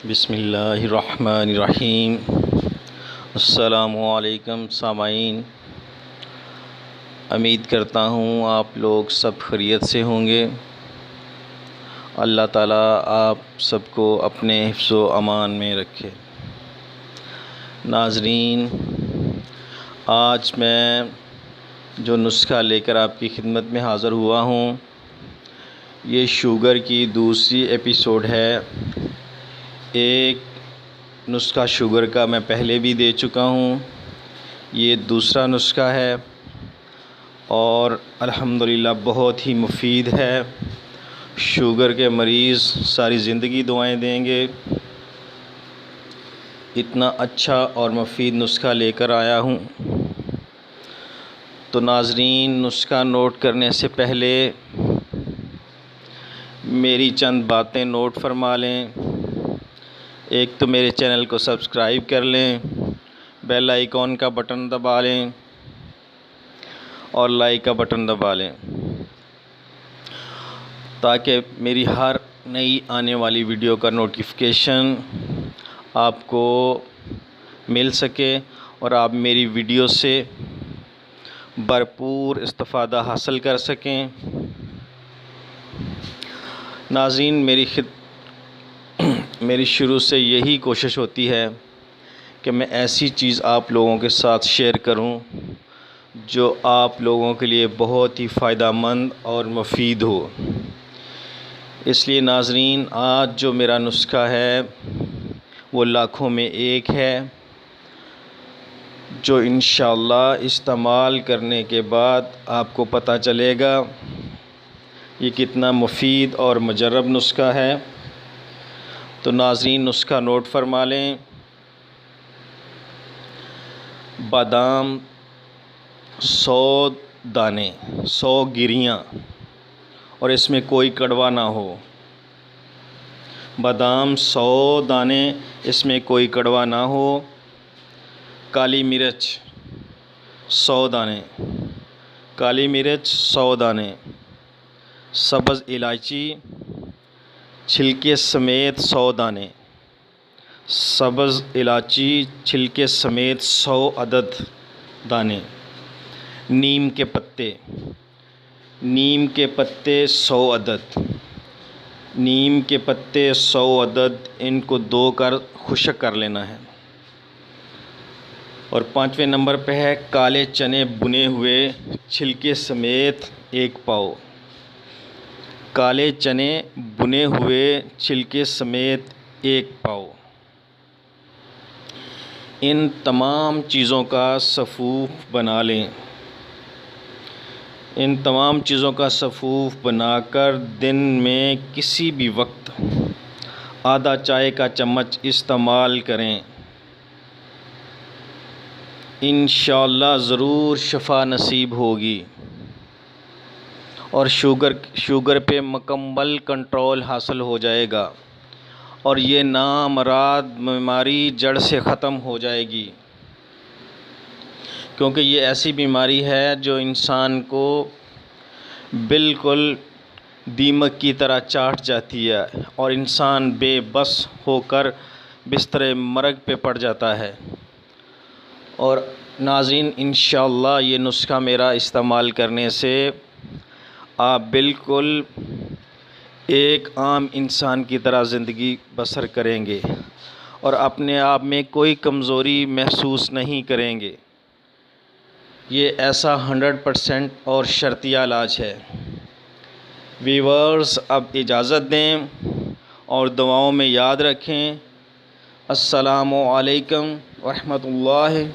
बिस्मिल्लाहिर्रहमानिर्रहीम। अस्सलामुअलैकुम सामाईन, उम्मीद करता हूँ आप लोग सब खैरियत से होंगे। अल्लाह ताला आप सबको अपने हिफ्ज़ व अमान में रखे। नाज़रीन, आज मैं जो नुस्ख़ा लेकर आपकी खिदमत में हाज़िर हुआ हूँ, ये शुगर की दूसरी एपिसोड है। एक नुस्ख़ा शुगर का मैं पहले भी दे चुका हूँ, ये दूसरा नुस्ख़ा है और अल्हम्दुलिल्लाह बहुत ही मुफीद है। शुगर के मरीज़ सारी ज़िंदगी दुआएं देंगे। इतना अच्छा और मुफीद नुस्ख़ा लेकर आया हूँ। तो नाज़रीन, नुस्ख़ा नोट करने से पहले मेरी चंद बातें नोट फरमा लें। एक तो मेरे चैनल को सब्सक्राइब कर लें, बेल आइकॉन का बटन दबा लें और लाइक का बटन दबा लें, ताकि मेरी हर नई आने वाली वीडियो का नोटिफिकेशन आपको मिल सके और आप मेरी वीडियो से भरपूर इस्तिफ़ादा हासिल कर सकें। नाज़रीन, मेरी शुरू से यही कोशिश होती है कि मैं ऐसी चीज़ आप लोगों के साथ शेयर करूं जो आप लोगों के लिए बहुत ही फ़ायदेमंद और मुफीद हो। इसलिए नाज़रीन, आज जो मेरा नुस्ख़ा है वो लाखों में एक है, जो इंशाअल्लाह इस्तेमाल करने के बाद आपको पता चलेगा ये कितना मुफीद और मुजर्रब नुस्ख़ा है। तो नाज़रीन, नुस्ख़ा नोट फरमा लें। बादाम 100 दाने, 100 गिरियाँ, और इसमें कोई कड़वा ना हो। बादाम 100 दाने, इसमें कोई कड़वा ना हो। काली मिर्च 100 दाने, काली मिर्च 100 दाने। सब्ज़ इलायची छिलके समेत 100 दाने, सब्ज़ इलायची छिलके समेत 100 अदद दाने। नीम के पत्ते, नीम के पत्ते 100 अदद, नीम के पत्ते 100 अदद। इनको धो कर खुश्क कर लेना है। और 5वें नंबर पे है काले चने बुने हुए छिलके समेत 1 पाव, काले चने बुने हुए छिलके समेत 1 पाव। इन तमाम चीज़ों का सफ़ूफ़ बना लें। इन तमाम चीज़ों का सफ़ूफ़ बनाकर दिन में किसी भी वक्त आधा चाय का चम्मच इस्तेमाल करें। इंशाअल्लाह ज़रूर शफ़ा नसीब होगी और शुगर पे मुकम्मल कंट्रोल हासिल हो जाएगा और ये नामुराद बीमारी जड़ से ख़त्म हो जाएगी। क्योंकि ये ऐसी बीमारी है जो इंसान को बिल्कुल दीमक की तरह चाट जाती है और इंसान बेबस होकर बिस्तर मर्ग पे पड़ जाता है। और नाज़रीन, इंशाअल्लाह ये नुस्ख़ा मेरा इस्तेमाल करने से आप बिल्कुल एक आम इंसान की तरह ज़िंदगी बसर करेंगे और अपने आप में कोई कमज़ोरी महसूस नहीं करेंगे। ये ऐसा 100% और शर्तिया इलाज है। व्यूअर्स, अब इजाज़त दें और दुआओं में याद रखें। अस्सलामु अलैकुम व रहमतुल्लाहि